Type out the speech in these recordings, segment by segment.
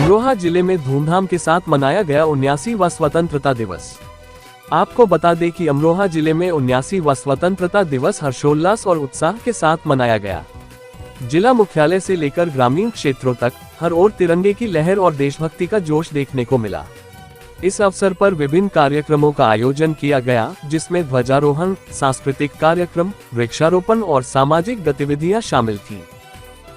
अमरोहा जिले में धूमधाम के साथ मनाया गया 79वां स्वतंत्रता दिवस। आपको बता दें कि अमरोहा जिले में 79वां स्वतंत्रता दिवस हर्षोल्लास और उत्साह के साथ मनाया गया। जिला मुख्यालय से लेकर ग्रामीण क्षेत्रों तक हर ओर तिरंगे की लहर और देशभक्ति का जोश देखने को मिला। इस अवसर पर विभिन्न कार्यक्रमों का आयोजन किया गया, जिसमें ध्वजारोहण, सांस्कृतिक कार्यक्रम, वृक्षारोपण और सामाजिक गतिविधियां शामिल थीं।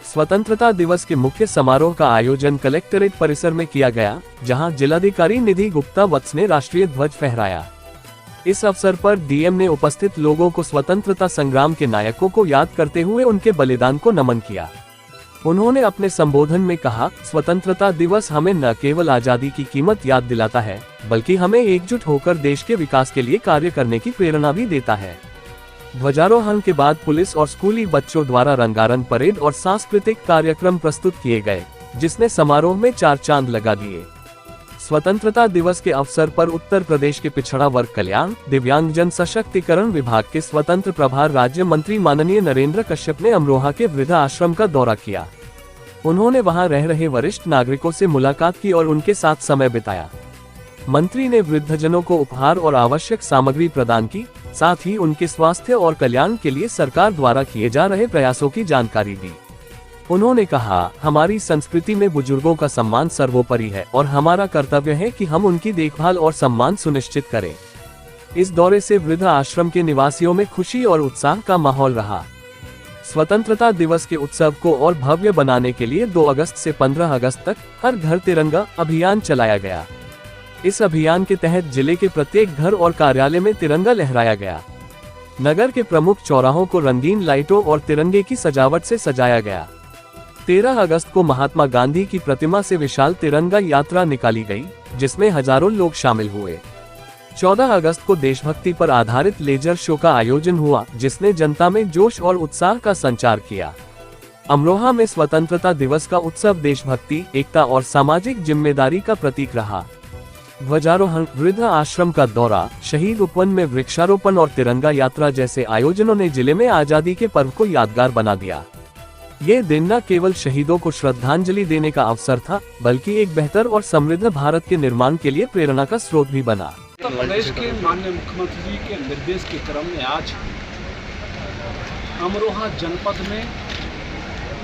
स्वतंत्रता दिवस के मुख्य समारोह का आयोजन कलेक्ट्रेट परिसर में किया गया, जहां जिलाधिकारी निधि गुप्ता वत्स ने राष्ट्रीय ध्वज फहराया। इस अवसर पर डीएम ने उपस्थित लोगों को स्वतंत्रता संग्राम के नायकों को याद करते हुए उनके बलिदान को नमन किया। उन्होंने अपने संबोधन में कहा, स्वतंत्रता दिवस हमें न केवल आजादी की कीमत याद दिलाता है, बल्कि हमें एकजुट होकर देश के विकास के लिए कार्य करने की प्रेरणा भी देता है। ध्वजारोहण के बाद पुलिस और स्कूली बच्चों द्वारा रंगारंग परेड और सांस्कृतिक कार्यक्रम प्रस्तुत किए गए, जिसने समारोह में 4 चांद लगा दिए। स्वतंत्रता दिवस के अवसर पर उत्तर प्रदेश के पिछड़ा वर्ग कल्याण, दिव्यांगजन सशक्तिकरण विभाग के स्वतंत्र प्रभार राज्य मंत्री माननीय नरेंद्र कश्यप ने अमरोहा के वृद्धा आश्रम का दौरा किया। उन्होंने वहां रह रहे वरिष्ठ नागरिकों से मुलाकात की और उनके साथ समय बिताया। मंत्री ने वृद्धजनों को उपहार और आवश्यक सामग्री प्रदान की, साथ ही उनके स्वास्थ्य और कल्याण के लिए सरकार द्वारा किए जा रहे प्रयासों की जानकारी दी। उन्होंने कहा, हमारी संस्कृति में बुजुर्गों का सम्मान सर्वोपरि है और हमारा कर्तव्य है कि हम उनकी देखभाल और सम्मान सुनिश्चित करें। इस दौरे से वृद्धा आश्रम के निवासियों में खुशी और उत्साह का माहौल रहा। स्वतंत्रता दिवस के उत्सव को और भव्य बनाने के लिए 2 अगस्त से 15 अगस्त तक हर घर तिरंगा अभियान चलाया गया। इस अभियान के तहत जिले के प्रत्येक घर और कार्यालय में तिरंगा लहराया गया। नगर के प्रमुख चौराहों को रंगीन लाइटों और तिरंगे की सजावट से सजाया गया। 13 अगस्त को महात्मा गांधी की प्रतिमा से विशाल तिरंगा यात्रा निकाली गई, जिसमें हजारों लोग शामिल हुए। 14 अगस्त को देशभक्ति पर आधारित लेजर शो का आयोजन हुआ, जिसने जनता में जोश और उत्साह का संचार किया। अमरोहा में स्वतंत्रता दिवस का उत्सव देशभक्ति, एकता और सामाजिक जिम्मेदारी का प्रतीक रहा। ध्वजारोहण, वृद्धा आश्रम का दौरा, शहीद उपवन में वृक्षारोपण और तिरंगा यात्रा जैसे आयोजनों ने जिले में आजादी के पर्व को यादगार बना दिया। ये दिन न केवल शहीदों को श्रद्धांजलि देने का अवसर था, बल्कि एक बेहतर और समृद्ध भारत के निर्माण के लिए प्रेरणा का स्रोत भी बना। उत्तर प्रदेश के माननीय मुख्यमंत्री जी के निर्देश के क्रम में आज अमरोहा जनपद में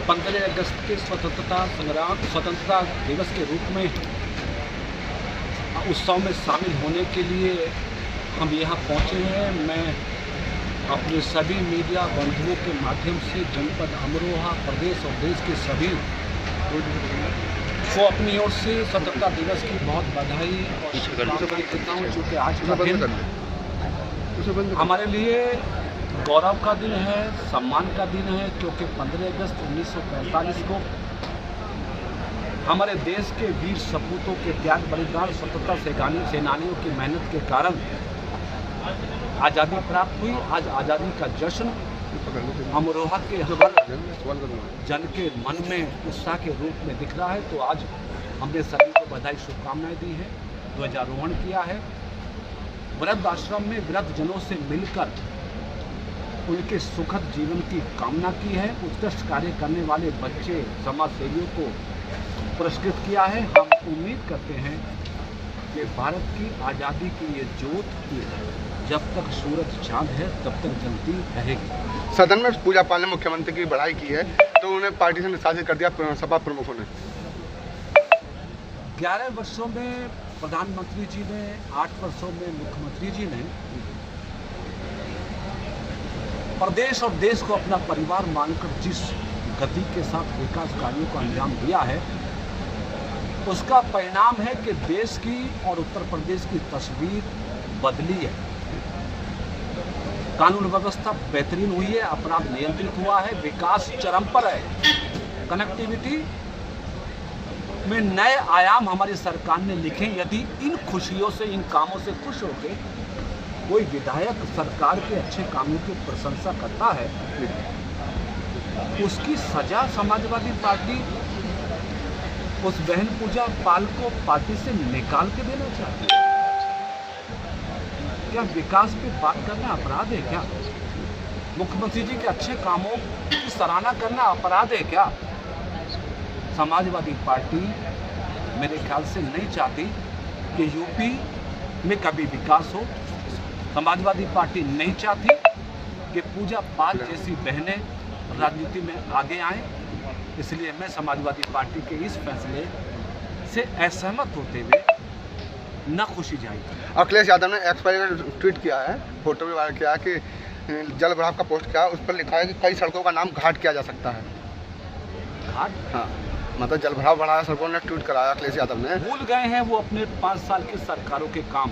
15 अगस्त के स्वतंत्रता दिवस के रूप में उत्सव में शामिल होने के लिए हम यहाँ पहुँचे हैं। मैं अपने सभी मीडिया बंधुओं के माध्यम से जनपद अमरोहा, प्रदेश और देश के सभी को अपनी ओर से स्वतंत्रता दिवस की बहुत बधाई और शुभकामनाएं देता हूँ, क्योंकि आज का दिन हमारे लिए गौरव का दिन है, सम्मान का दिन है, क्योंकि 15 अगस्त 1945 को हमारे देश के वीर सपूतों के त्याग बलिदान, स्वतंत्रता सेनानियों की मेहनत के कारण आज़ादी प्राप्त हुई। आज आज़ादी का जश्न अमरोहा के हर जन के मन में उत्साह के रूप में दिख रहा है। तो आज हमने सभी को बधाई शुभकामनाएं दी है, ध्वजारोहण किया है, वृद्ध आश्रम में वृद्ध जनों से मिलकर उनके सुखद जीवन की कामना की है। उत्कृष्ट कार्य करने वाले बच्चे समाज सेवियों को पुरस्कृत किया है। हम उम्मीद करते हैं कि भारत की आज़ादी की ये ज्योत जब तक सूरज चांद है तब तक जलती रहेगी। सदन में पूजा पाल ने मुख्यमंत्री की बड़ाई की है, तो उन्हें पार्टी से निष्कासित कर दिया सपा प्रमुखों ने। 11 वर्षों में प्रधानमंत्री जी ने, 8 वर्षों में मुख्यमंत्री जी ने प्रदेश और देश को अपना परिवार मानकर जिस गति के साथ विकास कार्यों को अंजाम दिया है, उसका परिणाम है कि देश की और उत्तर प्रदेश की तस्वीर बदली है। कानून व्यवस्था बेहतरीन हुई है, अपराध नियंत्रित हुआ है, विकास चरम पर है। कनेक्टिविटी में नए आयाम हमारी सरकार ने लिखे। यदि इन खुशियों से, इन कामों से खुश होकर कोई विधायक सरकार के अच्छे कामों की प्रशंसा करता है, उसकी सजा समाजवादी पार्टी उस बहन पूजा पाल को पार्टी से निकाल के देना चाहती है। क्या विकास पे बात करना अपराध है क्या? मुख्यमंत्री जी के अच्छे कामों की सराहना करना अपराध है क्या? समाजवादी पार्टी मेरे ख्याल से नहीं चाहती कि यूपी में कभी विकास हो। समाजवादी पार्टी नहीं चाहती कि पूजा पाल जैसी बहनें राजनीति में आगे आएं। इसलिए मैं समाजवादी पार्टी के इस फैसले से असहमत होते हुए न खुशी जाहिर। अखिलेश यादव ने एक्स पर ट्वीट किया है, फोटो भी वायरल किया है कि जल बढ़ाव का पोस्ट किया, उस पर लिखा है कि कई सड़कों का नाम घाट किया जा सकता है। घाट? हाँ, मतलब जल बढ़ाव बढ़ाया सड़कों ने ट्वीट कराया अखिलेश यादव ने। भूल गए हैं वो अपने 5 साल की सरकारों के काम।